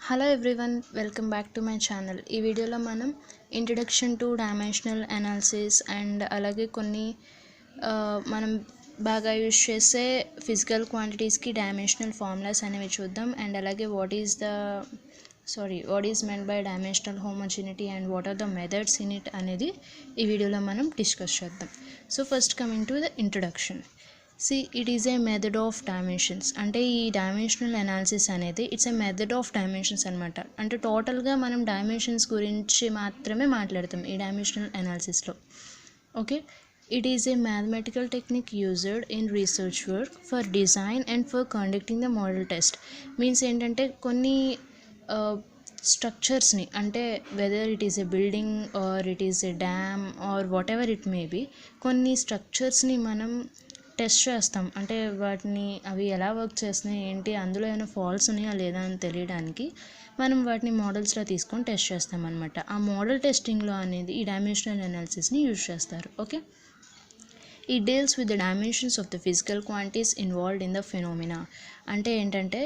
Hello everyone, welcome back to my channel. ఈ వీడియోలో మనం introduction to dimensional analysis and అలాగే కొన్ని మనం బాగా యూజ్ చేసే ఫిజికల్ క్వాంటిటీస్కి డైమెన్షనల్ ఫార్ములాస్ అనేవి చూద్దాం. అండ్ అలాగే what is meant by dimensional homogeneity and what are the methods in it అనేది ఈ వీడియోలో మనం డిస్కస్ చేద్దాం. So first coming to the introduction. It is a method of dimensions. అంటే ఈ డైమెన్షనల్ అనాలిసిస్ అనేది it's a method of dimensions అనమాట. అంటే టోటల్గా మనం డైమెన్షన్స్ గురించి మాత్రమే మాట్లాడతాం ఈ డైమెన్షనల్ అనాలిసిస్లో. Okay, it is a mathematical technique used in research work for design and for conducting the model test. Means ఏంటంటే కొన్ని స్ట్రక్చర్స్ని, అంటే whether it is a building or it is a dam or whatever it may be, కొన్ని స్ట్రక్చర్స్ని మనం test చేస్తాం. అంటే వాటిని అవి ఎలా వర్క్ చేస్తున్నాయి ఏంటి, అందులో ఏమైనా ఫాల్ట్స్ ఉన్నాయా లేదా అని తెలియడానికి మనం వాటిని మోడల్స్లో తీసుకొని టెస్ట్ చేస్తాం అనమాట. ఆ మోడల్ టెస్టింగ్లో అనేది ఈ డైమెన్షనల్ అనాలిసిస్ని యూజ్ చేస్తారు. ఓకే, ఈ deals with the dimensions of the physical quantities involved in the phenomena. అంటే ఏంటంటే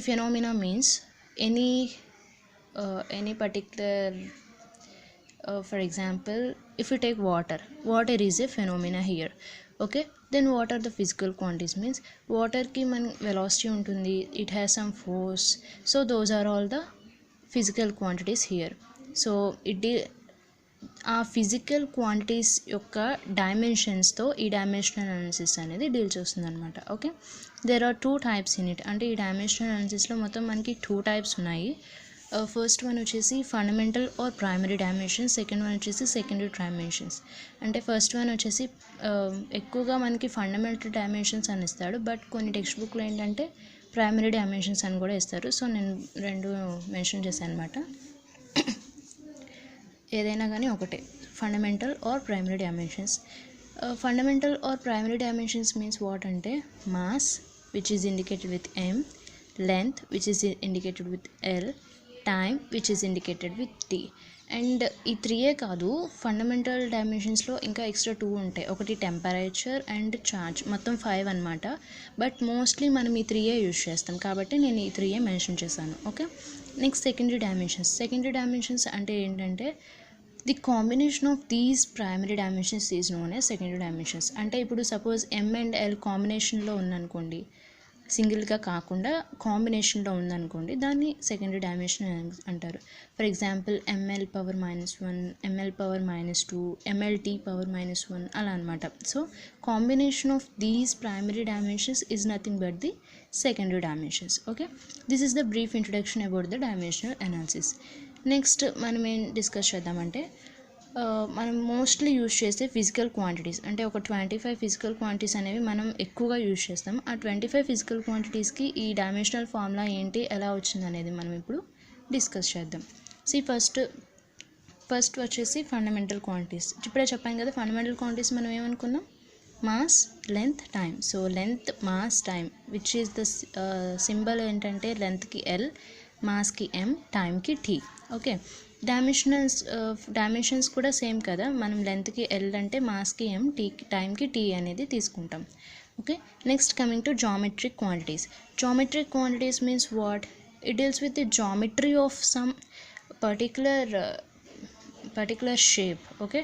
phenomena means any particular for example, if you take water is a phenomena here. Okay, then what are the physical quantities? Means water ki man velocity untundi, it has some force, so those are all the physical quantities here. So ఆ physical quantities యొక్క డైమెన్షన్స్తో ఈ dimensional analysis అనేది deal చేస్తుంది అనమాట. Okay, there are 2 types in it. అంటే ఈ dimensional అనాలిసిస్లో మొత్తం మనకి 2 types ఉన్నాయి. ఫస్ట్ వన్ వచ్చేసి fundamental or primary dimensions, second one వచ్చేసి సెకండరీ డైమెన్షన్స్. అంటే ఫస్ట్ వన్ వచ్చేసి ఎక్కువగా మనకి ఫండమెంటల్ డైమెన్షన్స్ అని ఇస్తాడు, బట్ కొన్ని టెక్స్ట్ బుక్లో ఏంటంటే ప్రైమరీ డైమెన్షన్స్ అని కూడా ఇస్తారు. సో నేను రెండు మెన్షన్ చేశాను అనమాట. ఏదైనా కానీ ఒకటే, fundamental or primary dimensions. Fundamental or primary dimensions means what అంటే mass which is indicated with m, length which is indicated with L, time which is indicated with T. And ఈ 3 కాదు, ఫండమెంటల్ డైమెన్షన్స్లో ఇంకా extra 2 ఉంటాయి. ఒకటి temperature and charge, మొత్తం 5 అనమాట. But mostly మనం ఈ 3 యూజ్ చేస్తాం కాబట్టి నేను ఈ 3 మెన్షన్ చేశాను. Okay, next secondary dimensions. Secondary dimensions అంటే ఏంటంటే the combination of these primary dimensions is known as secondary dimensions. అంటే ఇప్పుడు సపోజ్ M అండ్ L కాంబినేషన్లో ఉందనుకోండి, సింగిల్గా కాకుండా కాంబినేషన్లో ఉందనుకోండి, దాన్ని సెకండరీ డైమెన్షన్ అంటారు. For example ml power -1, ml power -2, mlt power -1 అలా అనమాట. So combination of these primary dimensions is nothing but the secondary dimensions. Okay, this is the brief introduction about the dimensional analysis. Next మనం ఏం discuss చేద్దామంటే మనం mostly use చేసే physical quantities. అంటే ఒక 25 physical quantities అనేవి మనం ఎక్కువగా యూజ్ చేస్తాం. ఆ 25 ఫిజికల్ క్వాంటిటీస్కి ఈ డైమెన్షనల్ ఫార్ములా ఏంటి, ఎలా వచ్చింది అనేది మనం ఇప్పుడు డిస్కస్ చేద్దాం. ఫస్ట్ వచ్చేసి ఫండమెంటల్ క్వాంటిటీస్. ఇప్పుడే చెప్పాను కదా, ఫండమెంటల్ క్వాంటిటీస్ మనం ఏమనుకున్నాం, mass, length, time. So length, mass, time which is the symbol ఏంటంటే లెంత్కి L, మాస్కి M, టైంకి T. ఓకే, డైమెన్షన్స్ కూడా సేమ్ కదా, మనం లెంత్కి L అంటే మాస్కి M, టైంకి T అనేది తీసుకుంటాం. Okay, next coming to geometric quantities. Geometric quantities means what, it deals with the geometry of some particular shape. Okay,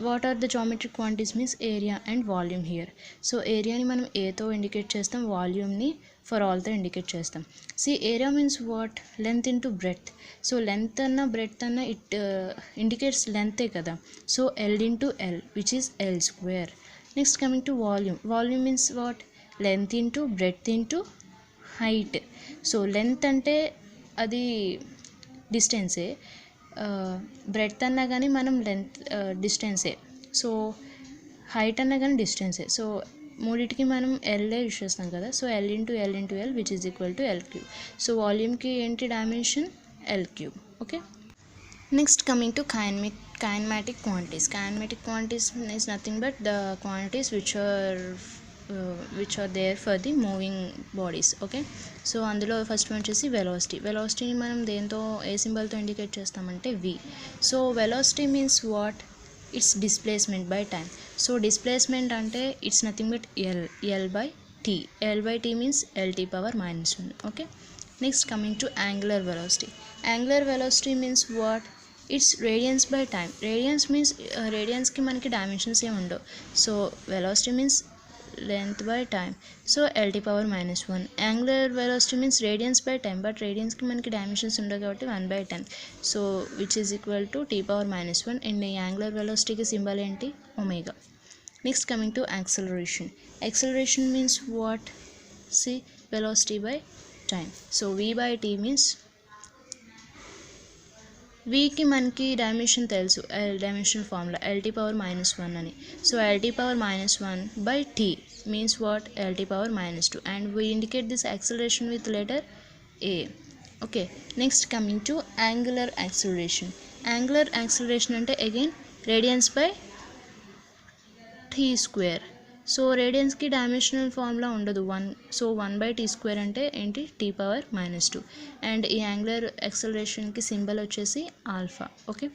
what are the geometric quantities means area and volume here. So ఏరియాని మనం ఏతో indicate చేస్తాం, వాల్యూమ్ని ఫర్ ఆల్తో indicate చేస్తాం. Area means what, length into breadth. So length అన్న breadth అన్న ఇట్ ఇండికేట్స్ లెంతే కదా. So L into L which is L square. Next coming to volume means what, length into breadth into height. So length అంటే అది డిస్టెన్సే, breadth అన్నా కానీ మనం length డిస్టెన్సే, so height అన్నా కానీ డిస్టెన్సే. సో మూడింటికి మనం L యూజ్ చేస్తాం కదా. So L into L which is equal to L3. So వాల్యూమ్కి ఏంటి dimension, L3. Okay, next coming to kinematic quantities. Kinematic quantities is nothing but the quantities which are there for the moving bodies. Okay, so అందులో first one వచ్చేసి వెలాసిటీని మనం దేంతో, ఏ సింబల్తో indicate చేస్తామంటే V. So velocity means what, it's displacement by time. So displacement అంటే it's nothing but L by T. L by T means LT power -1. Okay, Next, coming to angular velocity. Angular velocity means what? It's radians by time. Radians means radians ki manaki dimensions em undavu. So velocity means length by time. So lt power minus 1. Angular velocity means radians by time, but radians ki manaki dimensions undavu kabatti 1 by 10. So which is equal to t power minus 1. And angular velocity ki symbol enti? Omega. Next, coming to acceleration. Acceleration means what? See, velocity by time. So v by t means v కి మనకి dimension తెలుసు, dimensional formula lt power minus 1 అని. So lt power minus 1 by t means what? lt power minus 2, and we indicate this acceleration with letter a. Okay, next coming to angular acceleration. Angular acceleration అంటే again radians by t square. So రేడియన్స్కి dimensional formula ఉండదు 1. So 1 by t square అంటే ఏంటి? t power minus 2. And ఈ angular యాక్సలరేషన్కి symbol వచ్చేసి alpha. Okay,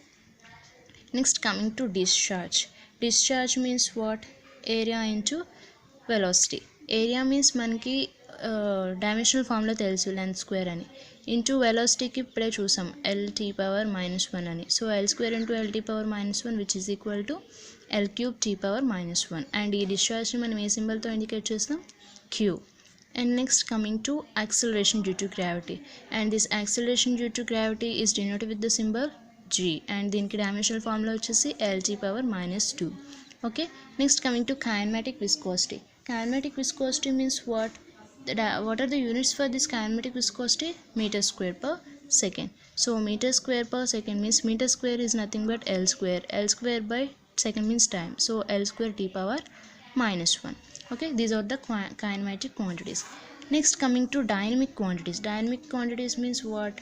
next coming to discharge. Discharge means what? Area into velocity. Area means మనకి dimensional formula తెలుసు, length square అని. Into వెలాసిటీకి ఇప్పుడే చూసాం lt పవర్ మైనస్ 1 అని. So l square into lt power minus 1 which is equal to l cube t power minus 1. And ఈ డిశ్చార్జ్ని మనం ఏ సింబల్తో ఇండికేట్ చేస్తాం? q. And next coming to acceleration due to gravity. And this acceleration due to gravity is denoted with the symbol g. And దీనికి dimensional formula వచ్చేసి lt power minus 2. Okay, next coming to kinematic viscosity. Kinematic viscosity means what? What are the units for this kinematic viscosity? Meter square per second. So meter square per second means meter square is nothing but L square. L square by second means time. So L square t power minus 1. Okay, these are the kinematic quantities. Next coming to dynamic quantities. Dynamic quantities means what?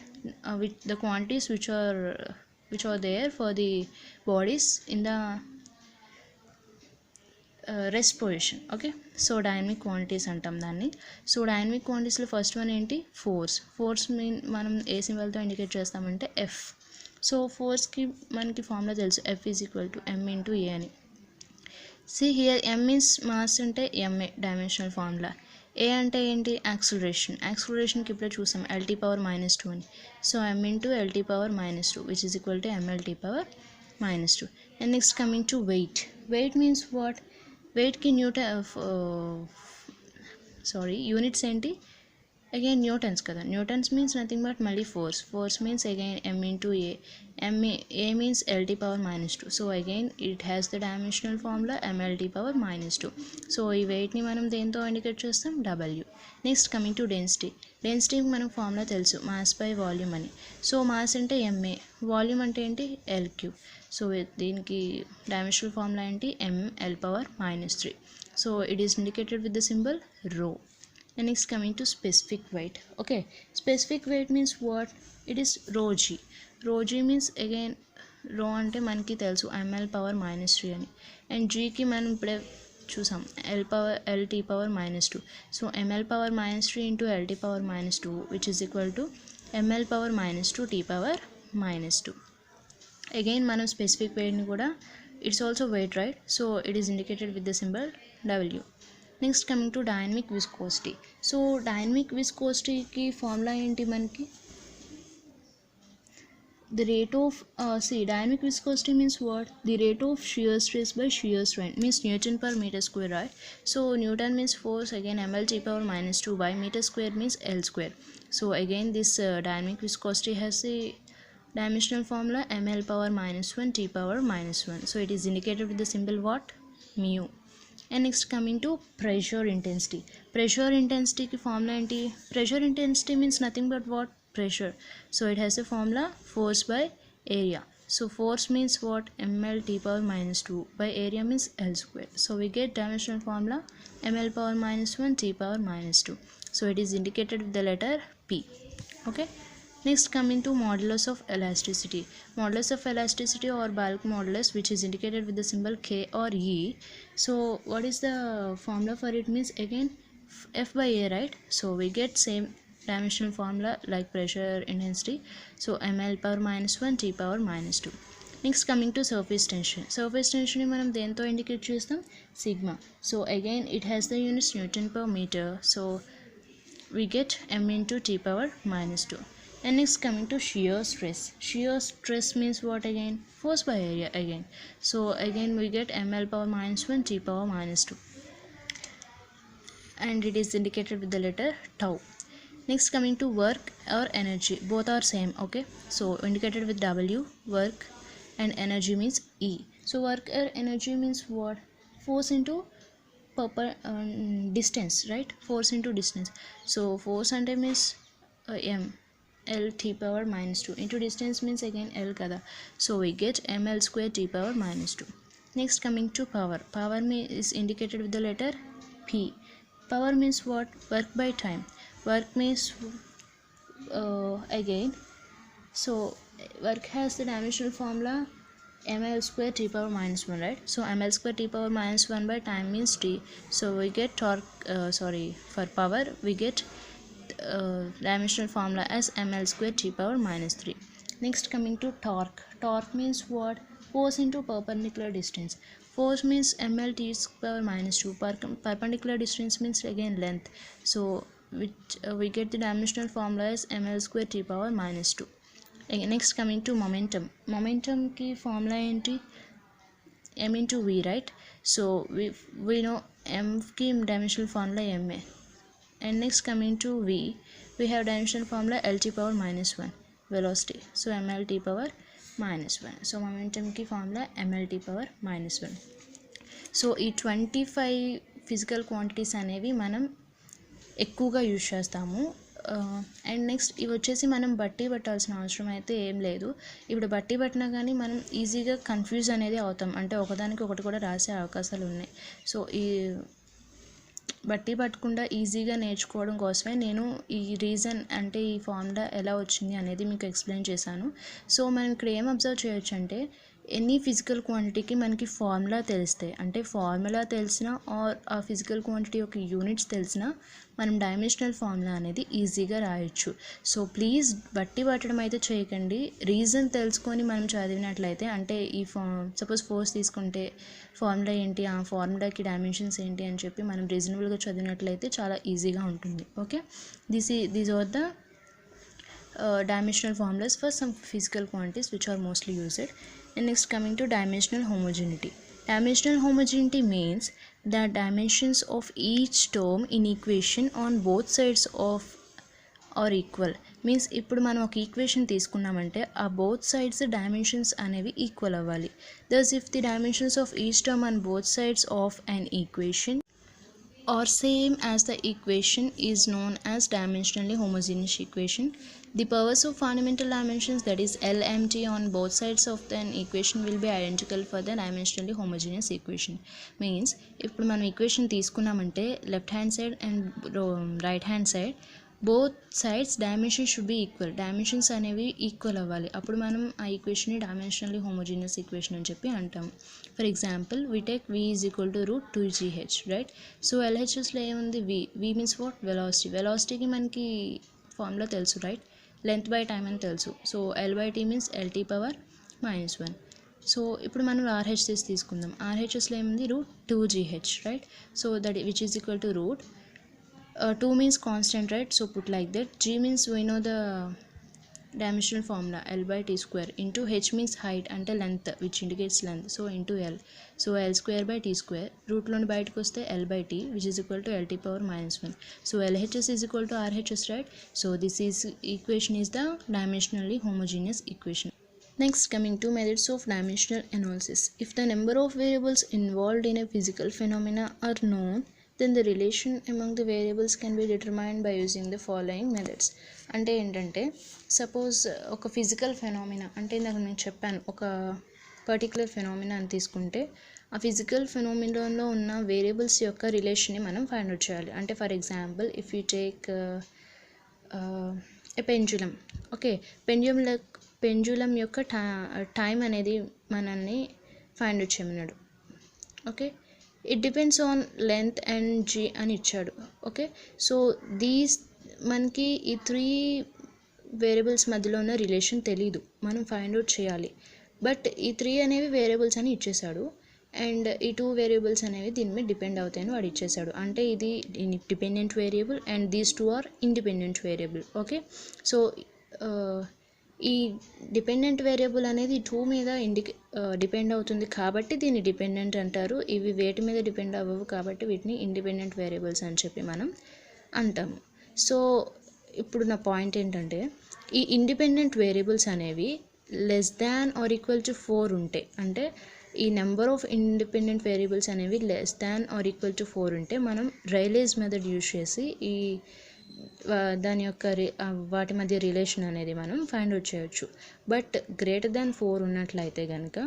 With the quantities which are there for the bodies in the rest position. Okay, so dynamic quantities అంటాం దాన్ని. So dynamic క్వాంటిటీస్లో first one ఏంటి? Force. Force మనం ఏ సింబల్తో indicate చేస్తామంటే F. So ఫోర్స్కి మనకి ఫార్ములా తెలుసు, F is equal to M into A అని. See here M means mass అంటే ఎంఏ డైమెన్షనల్ ఫార్ములా. ఏ అంటే ఏంటి? యాక్సలరేషన్. యాక్సలరేషన్కి ఇప్పుడే చూసాం lt పవర్ మైనస్ 2 అని. So M into lt power minus 2 which is equal to mlt power minus 2. And next coming to weight. Weight means what? వెయిట్కి units ఏంటి? Again newtons కదా. Newtons means nothing but మళ్ళీ force. Force means again M into A. A means lt power minus 2. So again it has the dimensional formula mlt power minus 2. So ఈ వెయిట్ని మనం దేంతో indicate చేస్తాం? w. Next coming to density. డెన్సిటీకి మనకు formula తెలుసు, mass by volume అని. So mass అంటే ma, వాల్యూమ్ అంటే ఏంటి? l cube. సో దీనికి డైమెన్షనల్ ఫార్ములా ఏంటి? ml power minus 3. So it is indicated with the symbol rho. And next coming to specific weight. Okay, specific weight means what? It is rho g. Rho g means again rho అంటే మనకి తెలుసు ml power minus 3 అని. And జీకి మనం ఇప్పుడే చూసాం lt power minus 2. So ml power minus 3 into lt power minus 2 which is equal to ml power minus 2 t power minus 2. Again మనం specific వెయిట్ని కూడా, it's also weight right. So it is indicated with the symbol w. Next coming to dynamic viscosity. So dynamic విస్కోసిటీకి formula ఏంటి మనకి? The rate of dynamic viscosity means what? The rate of shear stress by shear strain means Newton per meter square, right? So Newton means force, again ml t power minus 2 by meter square means L square. So again this dynamic viscosity has a dimensional formula ml power minus 1 t power minus 1. So it is indicated with the symbol what? Mu. And next coming to pressure intensity. Pressure intensity ki formula enti? Pressure intensity means nothing but what? Pressure. So it has a formula force by area. So force means what? ml t power minus 2 by area means L square. So we get dimensional formula ml power minus 1 t power minus 2. So it is indicated with the letter P. Okay, next coming to modulus of elasticity. Modulus of elasticity or bulk modulus which is indicated with the symbol K or E. So what is the formula for it? Means again F by A, right? So we get same dimensional formula like pressure intensity. So ml power minus 1 t power minus 2. Next coming to surface tension. Surface tension ni manam dento indicate chestam? Sigma. So again it has the units Newton per meter. So we get m into t power minus 2. And next coming to shear stress. Shear stress means what again? Force by area again. So again we get ml power minus 1 t power minus 2, and it is indicated with the letter tau. Next coming to work or energy, both are same. Okay, so indicated with w, work, and energy means e. So work or energy means what? Force into distance, right? Force into distance. So force ante means m l t power minus 2 into distance means again l kada. So we get ml square t power minus 2. Next coming to power. Power is indicated with the letter p. Power means what? Work by time. Work means again, so work has the dimensional formula ml square t power minus 1, right? So ml square t power minus 1 by time means t. So we get torque, for power we get dimensional formula as ml square t power minus 3. Next coming to torque. Torque means what? Force into perpendicular distance. Force means ml t power minus 2. Perpendicular distance means again length. So we get the dimensional formula as ml square t power minus 2. Next coming to momentum. Momentum ki formula enti? M into v, right? So we know m ki dimensional formula ma. And next coming to v, we have dimensional formula lt power minus 1, velocity. So mlt power minus 1. So momentum ki formula mlt power minus 1. So ఈ 25 physical quantities అనేవి మనం ఎక్కువగా use చేస్తాము. And next ఇవి వచ్చేసి మనం బట్టి పట్టాల్సిన అవసరం అయితే ఏం లేదు. ఇప్పుడు బట్టి పట్టినా కానీ మనం ఈజీగా కన్ఫ్యూజ్ అనేది అవుతాం, అంటే ఒకదానికి ఒకటి కూడా రాసే అవకాశాలు ఉన్నాయి. సో ఈ బట్టి పట్టకుండా ఈజీగా నేర్చుకోవడం కోసమే నేను ఈ రీజన్ అంటే ఈ ఫార్ములా ఎలా వచ్చింది అనేది మీకు ఎక్స్ప్లెయిన్ చేశాను. సో మనం ఇక్కడ ఏం అబ్జర్వ్ చేయొచ్చు అంటే ఎనీ ఫిజికల్ క్వాంటిటీకి మనకి ఫార్ములా తెలిస్తే, అంటే ఫార్ములా తెలిసినా ఆర్ ఆ ఫిజికల్ క్వాంటిటీ యొక్క యూనిట్స్ తెలిసినా మనం డైమెన్షనల్ ఫార్ములా అనేది ఈజీగా రాయొచ్చు. సో ప్లీజ్ బట్టి పట్టడం అయితే చేయకండి. రీజన్ తెలుసుకొని మనం చదివినట్లయితే, అంటే ఈ సపోజ్ ఫోర్స్ తీసుకుంటే ఫార్ములా ఏంటి, ఆ ఫార్ములాకి డైమెన్షన్స్ ఏంటి అని చెప్పి మనం రీజనబుల్గా చదివినట్లయితే చాలా ఈజీగా ఉంటుంది. Okay, these are the dimensional formulas for some physical quantities which are mostly used. And next coming to dimensional homogeneity. Dimensional homogeneity means the dimensions of each term in equation on both sides of are equal. మీన్స్ ఇప్పుడు మనం ఒక equation తీసుకున్నామంటే ఆ both sides dimensions అనేవి equal అవ్వాలి. Thus if the dimensions of each term on both sides of an equation or same as the equation is known as dimensionally homogeneous equation. The powers of fundamental dimensions, that is LMT, on both sides of an equation will be identical for the dimensionally homogeneous equation. Means ఇప్పుడు మనం equation తీసుకున్నామంటే left hand side and right hand side both sides dimension should be equal. Dimensions అనేవి equal అవ్వాలి, అప్పుడు మనం ఆ ఈక్వేషన్ని dimensionally homogeneous equation అని చెప్పి అంటాం. For example we take v is equal to root 2gh, right? So ఎల్హెచ్ఎస్లో ఏముంది? v మీన్స్ వాట్? వెలాసిటీ. వెలాసిటీకి మనకి ఫార్ములా తెలుసు, రైట్? లెంత్ బై టైమ్ అని తెలుసు. So l/t means lt power minus 1. So ఇప్పుడు మనం ఆర్హెచ్ఎస్ తీసుకుందాం. ఆర్హెచ్ఎస్లో ఏముంది? root 2gh, right? So that which is equal to root 2 means constant, right? So put like that. G means we know the dimensional formula l/t square, into h means height అంటే length which indicates length, so into l. So l square by t square, root లోని బయటకు వస్తే l/t which is equal to lt power minus 1. So LHS is equal to RHS, right? So this equation is the dimensionally homogeneous equation. Next coming to methods of dimensional analysis. If the number of variables involved in a physical phenomena are known, then the relation among the variables can be determined by using the following methods. అంటే ఏంటంటే suppose ఒక physical phenomena, అంటే ఇందాక నేను చెప్పాను ఒక particular phenomena అని తీసుకుంటే ఆ ఫిజికల్ ఫెనామినాలో ఉన్న వేరియబుల్స్ యొక్క రిలేషన్ని మనం ఫైండ్ అవుట్ చేయాలి. అంటే for example if you take a pendulum, okay, pendulum యొక్క టైం అనేది మనల్ని ఫైండ్ అవుట్ చేయమన్నాడు. Okay, it depends on length and G అని ఇచ్చాడు. ఓకే, సో మనకి ఈ 3 వేరియబుల్స్ మధ్యలో ఉన్న రిలేషన్ తెలీదు, మనం ఫైండ్ అవుట్ చేయాలి. బట్ ఈ 3 అనేవి వేరియబుల్స్ అని ఇచ్చేసాడు అండ్ ఈ 2 వేరియబుల్స్ అనేవి దీని మీద డిపెండ్ అవుతాయని వాడు ఇచ్చేసాడు. అంటే ఇది dependent variable and these 2 are independent variable. Okay, so ఈ డిపెండెంట్ వేరియబుల్ అనేది 2 మీద డిపెండ్ అవుతుంది కాబట్టి దీన్ని డిపెండెంట్ అంటారు. ఇవి వేటి మీద డిపెండ్ అవ్వవు కాబట్టి వీటిని ఇండిపెండెంట్ వేరియబుల్స్ అని చెప్పి మనం అంటాము. సో ఇప్పుడు నా పాయింట్ ఏంటంటే, ఈ ఇండిపెండెంట్ వేరియబుల్స్ అనేవి less than or equal to 4 ఉంటే, అంటే ఈ నెంబర్ ఆఫ్ ఇండిపెండెంట్ వేరియబుల్స్ అనేవి less than or equal to 4 ఉంటే మనం రైలేస్ మెథడ్ యూజ్ చేసి ఈ దాని యొక్క వాటి మధ్య రిలేషన్ అనేది మనం ఫైండ్ అవుట్ చేయొచ్చు. బట్ గ్రేటర్ దాన్ 4 ఉన్నట్లయితే కనుక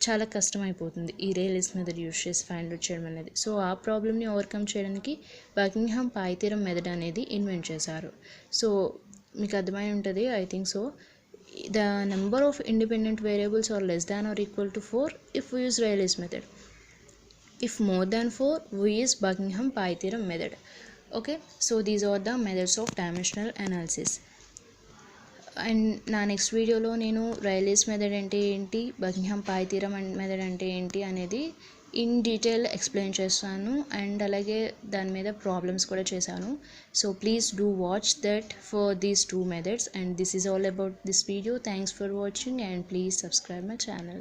చాలా కష్టమైపోతుంది ఈ రైలేస్ మెథడ్ యూజ్ చేసి ఫైండ్ అవుట్ చేయడం అనేది. సో ఆ ప్రాబ్లమ్ని ఓవర్కమ్ చేయడానికి బకింగ్హామ్ పాయ్ థియరం మెథడ్ అనేది ఇన్వెంట్ చేశారు. సో మీకు అర్థమై ఉంటుంది I think so. The number of independent variables are less than or equal to 4 if we use Rayleigh's method. If more than 4, we use Buckingham Pi theorem method. Okay, so these are the methods of dimensional analysis. And నా next వీడియోలో నేను రైలేస్ method అంటే ఏంటి, Buckingham పాయ్ theorem method అంటే ఏంటి అనేది in detail explain చేస్తాను. And అలాగే దాని మీద ప్రాబ్లమ్స్ కూడా చేశాను. So please do watch that for these 2 methods. And this is all about this video. Thanks for watching and please subscribe my channel.